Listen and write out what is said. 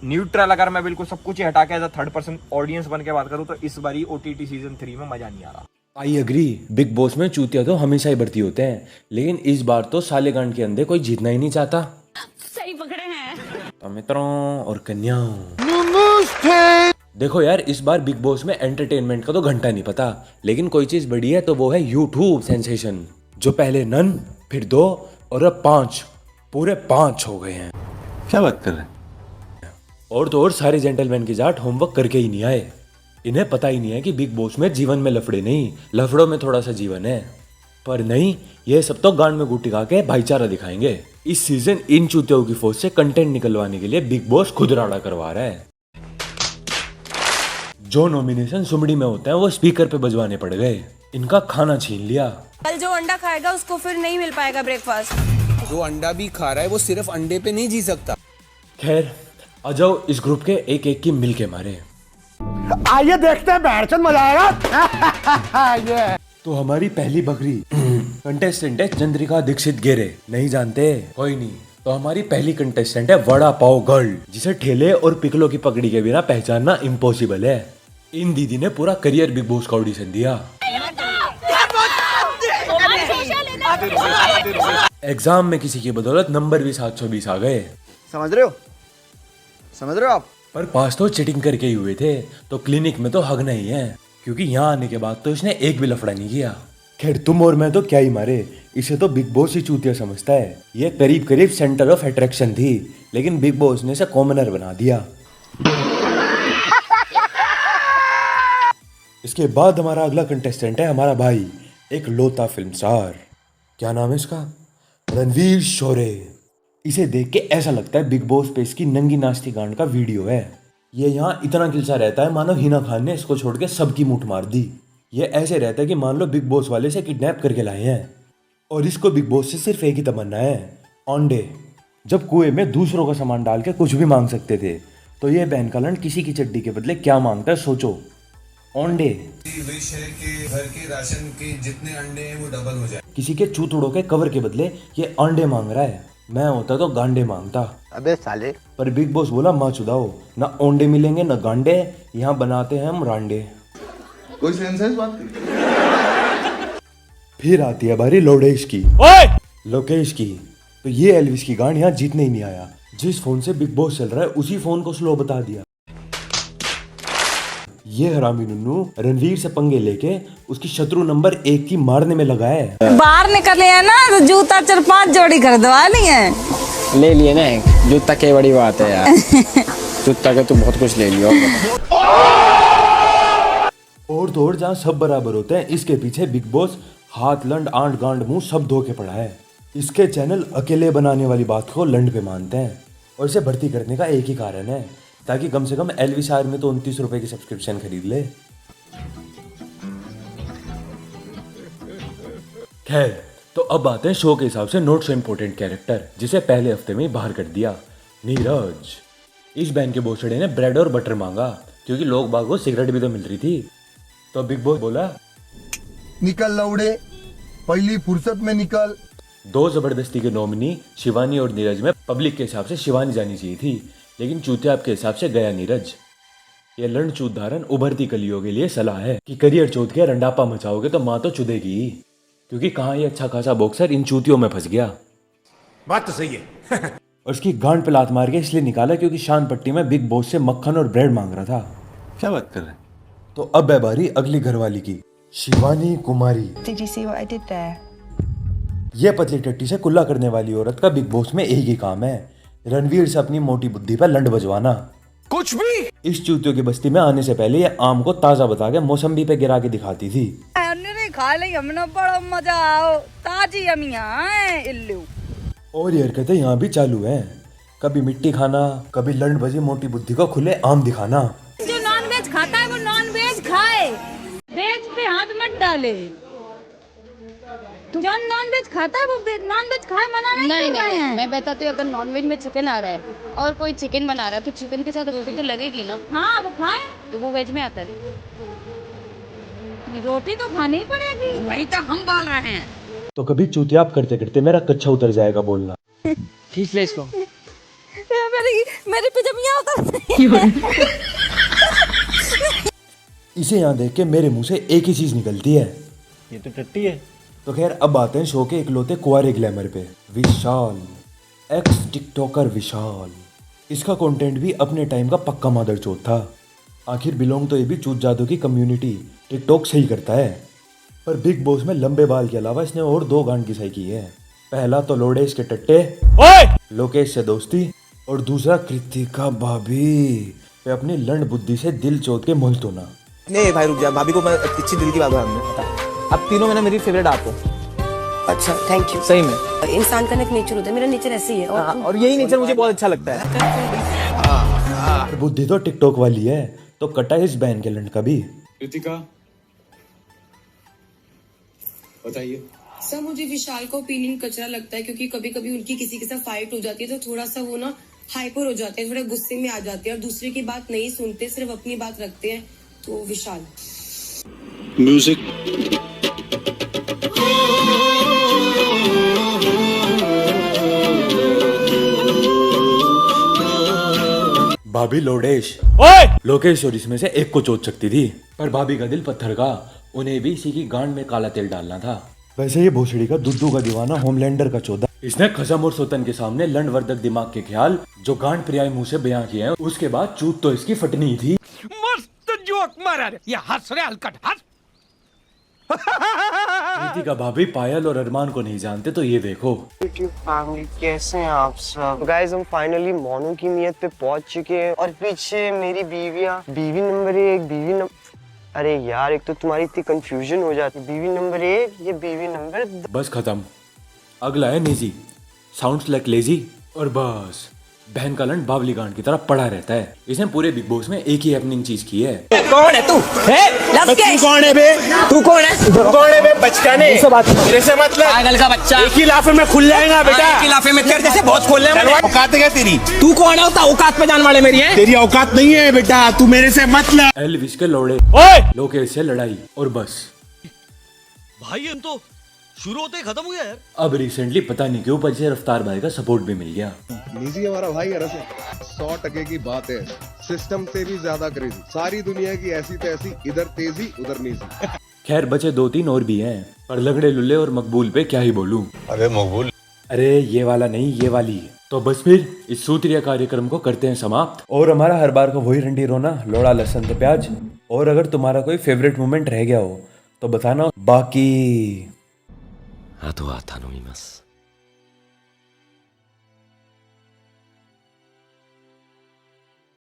Neutral अगर मैं बिल्कुल सब कुछ ही हटा के as a third person audience बन के बात करूं तो इस बारी OTT सीजन 3 में मजा नहीं आ रहा। आई एग्री, बिग बॉस में चूतिया तो हमेशा ही बढ़ती होते हैं, लेकिन इस बार तो सालेगान के अंदर कोई जीतना ही नहीं चाहता। सही पकड़े हैं। तो मित्रों और कन्याओं, देखो यार, इस बार बिग बॉस में एंटरटेनमेंट का तो घंटा नहीं पता, लेकिन कोई चीज बड़ी है तो वो है यूट्यूब सेंसेशन। जो पहले नन, फिर 2 और अब 5, पूरे 5 हो गए हैं। क्या बात कर रहे हैं? और तो और सारे जेंटलमैन की जाट होमवर्क करके ही नहीं आए। इन्हें पता ही नहीं है कि बिग बॉस में जीवन में लफड़े नहीं, लफड़ों में थोड़ा सा जीवन है। पर नहीं, ये सब तो गांड में गुटी खा के भाईचारा दिखाएंगे। इस सीजन इन चूतियों की फौज से कंटेंट निकलवाने के लिए बिग बॉस खुद राड़ा करवा रहा है। जो नॉमिनेशन सुमड़ी में होते हैं वो स्पीकर पे बजवाने पड़ गए। इनका खाना छीन लिया। कल जो अंडा खाएगा उसको फिर नहीं मिल पाएगा ब्रेकफास्ट। जो अंडा भी खा रहा है वो सिर्फ अंडे पे नहीं जी सकता। खैर, आ जाओ इस ग्रुप के एक एक की मिल के मारे। आइए देखते हैं, बैठचंद मजा आएगा। तो हमारी पहली बकरी कंटेस्टेंट है चंद्रिका दीक्षित गेरे। नहीं जानते? कोई नहीं। तो हमारी पहली कंटेस्टेंट है वड़ा पाव गर्ल, जिसे ठेले और पिकलो की पकड़ी के बिना पहचानना इम्पॉसिबल है। इन दीदी ने पूरा करियर बिग बॉस का ऑडिशन दिया। एग्जाम में किसी की बदौलत नंबर भी 720 आ गए। समझ रहे हो आप? पर पास तो चीटिंग करके ही हुए थे, तो क्लिनिक में तो हगना ही है, क्योंकि यहाँ आने के बाद तो इसने एक भी लफड़ा नहीं किया। खैर, तुम और मैं तो क्या ही मारे, इसे तो बिग बॉस ही चूतिया समझता है। ये करीब करीब सेंटर ऑफ अट्रैक्शन थी, लेकिन बिग बॉस ने इसे कॉमनर बना दिया। इसके बाद हमारा अगला कंटेस्टेंट है हमारा भाई, एक लोता फिल्म स्टार। क्या नाम है इसका? रणवीर शोरे। इसे देख के ऐसा लगता है बिग बॉस पे इसकी नंगी नाचती गांड का वीडियो है। ये यहाँ इतना खिलसा रहता है मानो हिना खान ने इसको छोड़ के सबकी मूठ मार दी। ये ऐसे रहता है कि मान लो बिग बॉस वाले से किडनैप करके लाए हैं, और इसको बिग बॉस से सिर्फ एक ही तमन्ना है, अंडे। जब कुएं में दूसरों का सामान डाल के कुछ भी मांग सकते थे, तो ये बहन का लंड किसी की चड्डी के बदले क्या मांगता है सोचो, अंडे। विश है कि घर के राशन के जितने अंडे हैं वो डबल हो जाए। किसी के चूतड़ों के कवर के बदले ये अंडे मांग रहा है। मैं होता तो गांडे मांगता। अबे साले। पर बिग बॉस बोला माँ चुदाओ, ना अंडे मिलेंगे ना गांडे, यहाँ बनाते हैं हम रांडे। कोई सेंस है इस बात की? फिर आती है बारी लोकेश की। लोकेश की तो ये एल्विस की गांड यहाँ जीतने ही नहीं आया। जिस फोन से बिग बॉस चल रहा है उसी फोन को स्लो बता दिया। ये हरामी नुन्नू रणवीर से पंगे लेके उसकी शत्रु नंबर 1 की मारने में लगा है। बाहर निकले है ना तो जूता 4-5 जोड़ी खरीदवा ली है। ले लिए ना, जूता के बड़ी बात है यार। जूता के तो बहुत कुछ ले लियो। और तो और जहाँ सब बराबर होते हैं, इसके पीछे बिग बॉस हाथ लंड आंट गांड मुंह सब धो के पड़ा है। इसके चैनल अकेले बनाने वाली बात को लंड पे मानते हैं, और इसे भर्ती करने का एक ही कारण है, ताकि कम से कम एल्विस आर में तो 29 रुपए की सब्सक्रिप्शन खरीद ले। खैर, तो अब आते हैं शो के हिसाब से नॉट सो इम्पोर्टेंट कैरेक्टर, जिसे पहले हफ्ते में ही बाहर कर दिया, नीरज। इस बहन के भोसड़े ने ब्रेड और बटर मांगा, क्योंकि लोग बाग को सिगरेट भी तो मिल रही थी। तो बिग बॉस बोला, निकल लौड़े, पहली फुर्सत में निकल। 2 जबरदस्ती के नॉमिनी शिवानी और नीरज में पब्लिक के हिसाब से शिवानी जानी चाहिए थी, लेकिन चूतिया के हिसाब से गया नीरज। ये लंड चूत धारण उभरती कलियों के लिए सलाह है कि करियर चोद के रंडापा मचाओगे तो माँ तो चुदेगी, क्योंकि कहाँ ये अच्छा खासा बॉक्सर इन चूतियों में फंस गया। बात तो सही है। और उसकी गांड पे लात मार के इसलिए निकाला क्योंकि शान पट्टी में बिग बॉस से मक्खन और ब्रेड मांग रहा था। क्या बात कर रहे हैं? तो अब है बारी अगली घरवाली की, Shivani Kumari. Did you see what I did there? ये पतली टट्टी से कुल्ला करने वाली औरत का बिग बॉस में एक ही काम है, रणवीर से अपनी मोटी बुद्धि पर लंड बजवाना। कुछ भी। इस चूतियों की बस्ती में आने से पहले ये आम को ताजा बता के मौसम्बी पे गिरा के दिखाती थी। खा ले हमने बड़ा मजा आओ, ताजी अमियां इल्लू। और ये हरकतें यहाँ भी चालू हैं, कभी मिट्टी खाना, कभी लंड बजी मोटी बुद्धि को खुले आम दिखाना। जो नॉनवेज खाता है वो नॉनवेज खाए, वेज पे हाथ मत डाले। जो नॉनवेज खाता है वो नॉनवेज खाए, मना नहीं कर रहे हैं। मैं बताती हूँ, अगर नॉनवेज में चिकन आ रहा है और कोई चिकन बना रहा है तो चिकन के साथ रोटी तो लगेगी ना। हाँ वो खाए, तो वो वेज में आता है। रोटी तो खानी ही पड़ेगी, वही तो हम बोल रहे हैं। तो कभी चूतिया आप करते करते मेरा कच्चा उतर जाएगा बोलना। खींच ले इसको। मेरी पिजमियां उतर इसे यहाँ देख के मेरे मुंह से एक ही चीज निकलती है, ये तो टट्टी है। तो खैर अब आते हैं शो के इकलौते कुंवारे ग्लैमर पे। विशाल, एक्स टिकटॉकर विशाल। इसका कंटेंट भी अपने टाइम का पक्का मादरचोद था। आखिर बिलोंग तो ये भी चूत जादू की कम्युनिटी टिकटॉक से ही करता है। पर बिग बॉस में लंबे बाल के अलावा इसने और 2 गांड की सही की है। पहला तो लोडेश के टट्टे, लोकेश से दोस्ती, और दूसरा कृतिका भाभी पे अपनी लंड बुद्धि से दिल चोद के मुंह तोना। नहीं भाई रुक जा, भाभी को मैं अच्छी दिल की बात बता। अब तीनों में ना मेरी फेवरेट आप हो। अच्छा थैंक यू। सही में इंसान का एक नेचर होता है, मेरा नेचर ऐसे ही है। और यही नेचर मुझे बहुत अच्छा लगता है। बुद्धि तो टिकटॉक वाली है, तो कटा इस बैन के लंड का भी। कृतिका बताइए। सर मुझे विशाल का ओपिनियन कचरा लगता है, क्योंकि कभी कभी उनकी किसी के साथ फाइट हो जाती है तो थोड़ा सा वो ना हाइपर हो जाते हैं, थोड़ा गुस्से में आ जाते हैं और दूसरे की बात नहीं सुनते, सिर्फ अपनी बात रखते हैं। तो विशाल। म्यूजिक। भाभी लोडेश, लोकेश और इसमें से एक को चोट सकती थी, पर भाभी का दिल पत्थर का, उन्हें भी इसी की गांड में काला तेल डालना था। वैसे ये भोसड़ी का दुद्दू का दीवाना होमलैंडर का चौदा, इसने खसम और सोतन के सामने लंडवर्धक दिमाग के ख्याल जो गांड प्रियाई मुंह से बयां किए हैं, उसके बाद चूत तो इसकी फटनी थी। मस्त जोक मारा रे, ये हंस रहे हलकट हंस। कृतिका भाभी पायल और अरमान को नहीं जानते तो ये देखो। फैमिली कैसे हैं आप सब? गाइस हम फाइनली मोनू की नियत पे पहुंच चुके हैं और पीछे मेरी बीवियां, बीवी नंबर 1, बीवी नंबर, अरे यार एक तो तुम्हारी इतनी कंफ्यूजन हो जाती, बीवी नंबर 1, ये बीवी नंबर 2। बस खत्म। अगला है निजी, साउंड्स लाइक लेजी, और बस बहन का लंड बावली गांड की तरह पड़ा रहता है। इसने पूरे बिग बॉस में एक ही हैपनिंग चीज की है। कौन है तू? तू कौन है बे? तू कौन है? कौन है बे? बचकाने मेरे से मतलब पागल का बच्चा। एक ही लाफे में खुल जाएगा बेटा। एक ही लाफे में तेरे जैसे बहुत खोल ले। औकात है क्या तेरी? तू कौन है? औकात पे जान वाले मेरी है। तेरी औकात नहीं है बेटा, तू मेरे से मतलब। एलविस के लोड़े, लोकेश से लड़ाई, और बस भाई हम तो शुरू होते ही खत्म हो गया यार। अब रिसेंटली पता नहीं क्यों पर से रफ्तार भाई का सपोर्ट भी मिल गया। निजी हमारा भाई है, 100% की बात है, सिस्टम से भी ज्यादा क्रेजी, सारी दुनिया की ऐसी तैसी, इधर तेजी उधर निजी। खैर बचे 2-3 और भी हैं, पर लगड़े लुल्ले और मकबूल पे क्या ही बोलूं। अरे मकबूल, अरे ये वाला नहीं, ये वाली। तो बस फिर इस सूत्रीय कार्यक्रम को करते हैं समाप्त, और हमारा हर बार का वही रंडी रोना, लोड़ा लहसुन तो प्याज। और अगर तुम्हारा कोई फेवरेट मोमेंट रह गया हो तो बताना, बाकी あとは頼みます。